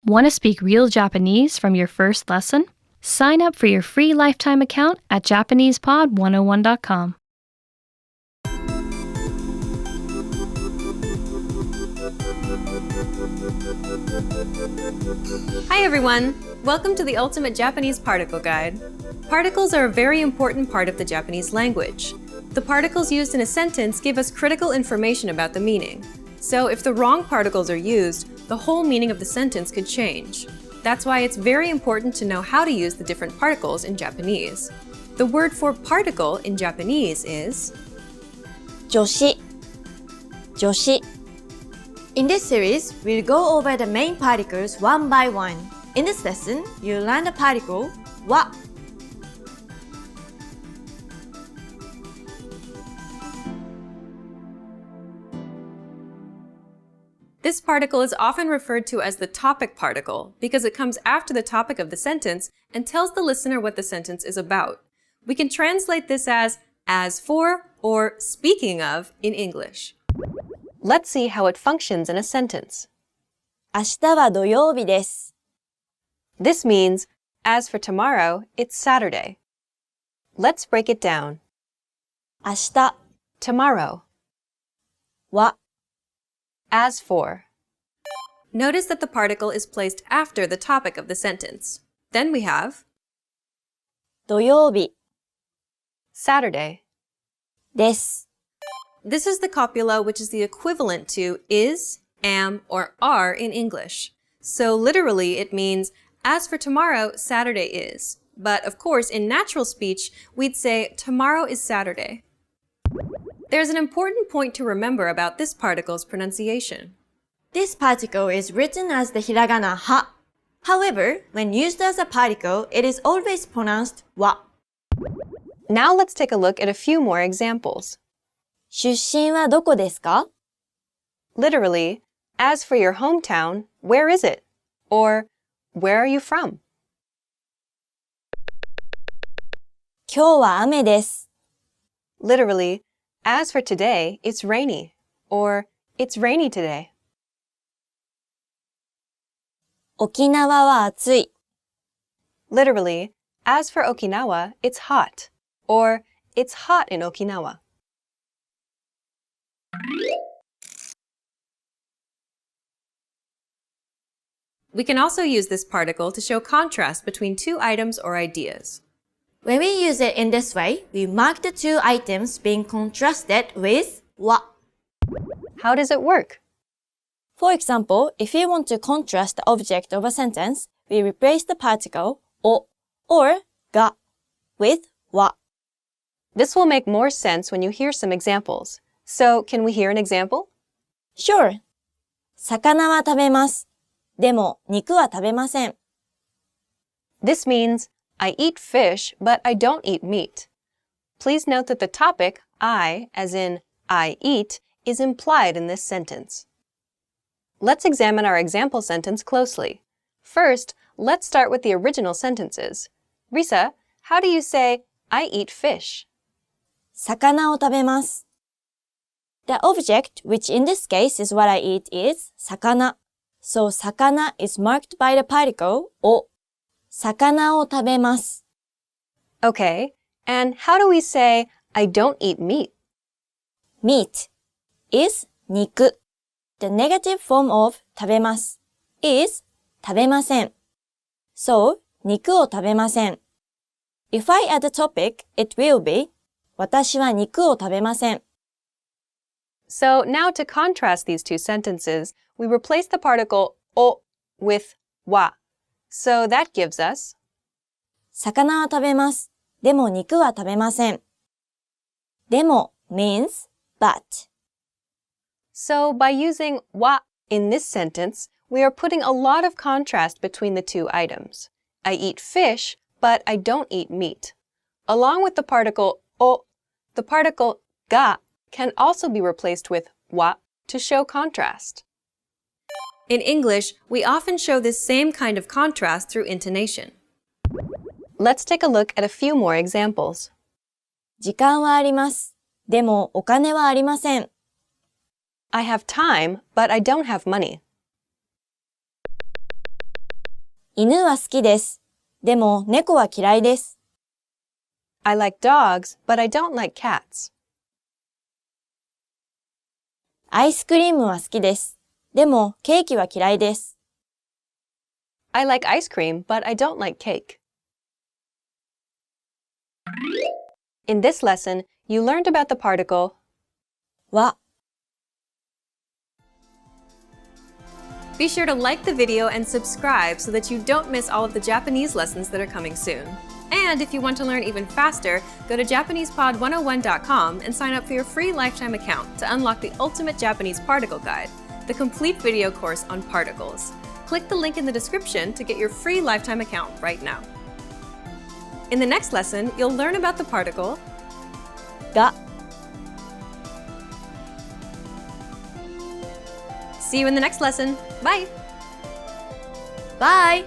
Want to speak real Japanese from your first lesson? Sign up for your free lifetime account at JapanesePod101.com. Hi everyone! Welcome to the Ultimate Japanese Particle Guide. Particles are a very important part of the Japanese language. The particles used in a sentence give us critical information about the meaning. So if the wrong particles are used, the whole meaning of the sentence could change. That's why it's very important to know how to use the different particles in Japanese. The word for particle in Japanese is 助詞 In this series, we'll go over the main particles one by one. In this lesson, you'll learn the particle は This particle is often referred to as the topic particle because it comes after the topic of the sentence and tells the listener what the sentence is about. We can translate this as for, or speaking of in English. Let's see how it functions in a sentence. 明日は土曜日です This means, as for tomorrow, it's Saturday. Let's break it down. 明日 Tomorrow. は As for. Notice that the particle is placed after the topic of the sentence. Then we have 土曜日 Saturday. です This is the copula, which is the equivalent to is, am, or are in English. So literally it means, as for tomorrow, Saturday is. But of course, in natural speech, we'd say tomorrow is Saturday. There's an important point to remember about this particle's pronunciation. This particle is written as the hiragana は However, when used as a particle, it is always pronounced は Now let's take a look at a few more examples. 出身はどこですか Literally, as for your hometown, where is it? Or, where are you from? 今日は雨です Literally, as for today, it's rainy. Or, it's rainy today. 沖縄は暑い Literally, as for Okinawa, it's hot. Or, it's hot in Okinawa. We can also use this particle to show contrast between two items or ideas. When we use it in this way, we mark the two items being contrasted with は How does it work? For example, if we want to contrast the object of a sentence, we replace the particle お or が with は This will make more sense when you hear some examples. So, can we hear an example? Sure. 魚は食べます。でも肉は食べません。This means, I eat fish, but I don't eat meat. Please note that the topic, I, as in I eat, is implied in this sentence. Let's examine our example sentence closely. First, let's start with the original sentences. Risa, how do you say, I eat fish? 魚を食べます。The object, which in this case is what I eat, is 魚. So 魚 is marked by the particle を。魚を食べます。Okay, and how do we say, I don't eat meat? Meat is 肉. The negative form of 食べます is 食べません。So, 肉を食べません。If I add a topic, it will be 私は肉を食べません。So now to contrast these two sentences, we replace the particle お with は. So that gives us 魚は食べます。でも肉は食べません。でも means but. So by using は in this sentence, we are putting a lot of contrast between the two items. I eat fish, but I don't eat meat. Along with the particle お, the particle が can also be replaced with は to show contrast. In English, we often show this same kind of contrast through intonation. Let's take a look at a few more examples. 時間はあります。でもお金はありません。I have time, but I don't have money. 犬は好きです。でも猫は嫌いです。I like dogs, but I don't like cats. アイスクリームは好きです。でもケーキは嫌いです。I like ice cream, but I don't like cake. In this lesson, you learned about the particle は Be sure to like the video and subscribe so that you don't miss all of the Japanese lessons that are coming soon. And if you want to learn even faster, go to JapanesePod101.com and sign up for your free lifetime account to unlock the ultimate Japanese particle guide, the complete video course on particles. Click the link in the description to get your free lifetime account right now. In the next lesson, you'll learn about the particle が See you in the next lesson. Bye! Bye!